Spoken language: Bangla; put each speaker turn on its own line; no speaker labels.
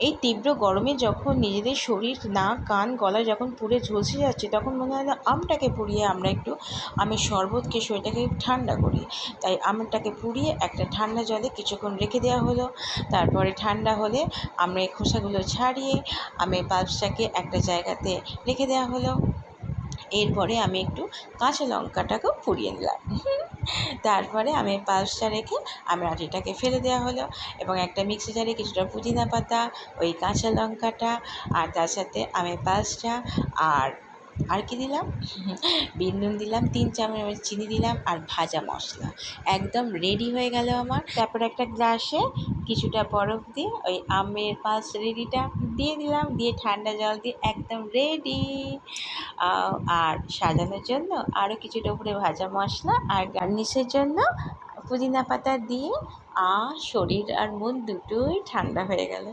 এই তীব্র গরমে যখন নিজেদের শরীর, নাক, কান, গলা যখন পুড়ে ঝলসে যাচ্ছে, তখন মনে হয় না আমটাকে পুড়িয়ে আমরা একটু আমের শরবত খেয়ে শরীরটাকে ঠান্ডা করি। তাই আমটাকে পুড়িয়ে একটা ঠান্ডা জলে কিছুক্ষণ রেখে দেওয়া হলো। তারপরে ঠান্ডা হলে আমের খোসাগুলো ছাড়িয়ে আমের পাল্পসটাকে একটা জায়গাতে রেখে দেওয়া হলো। এরপরে আমি একটু কাঁচা লঙ্কাটাকেও পুড়িয়ে নিলাম। তারপরে আমের পাল্পসটা রেখে আমের আটিটাকে ফেলে দেওয়া হলো এবং একটা মিক্সি জারে কিছুটা পুদিনা পাতা, ওই কাঁচা লঙ্কাটা, আর তার সাথে আমের পাল্পসটা, আর কি দিলাম, বিট নুন দিলাম, 3 চামচ চিনি দিলাম, আর ভাজা মশলা। একদম রেডি হয়ে গেল আমার। তারপরে একটা গ্লাসে কিছুটা বরফ দিয়ে ওই আমের পাল্পস রেডিটা দিয়ে দিলাম, দিয়ে ঠান্ডা জল দিয়ে একদম রেডি। আর সাজানোর জন্য আরও কিছুটা উপরে ভাজা মশলা, আর গার্নিশের জন্য পুদিনা পাতা দিয়ে শরীর আর মন দুটোই ঠান্ডা হয়ে গেল।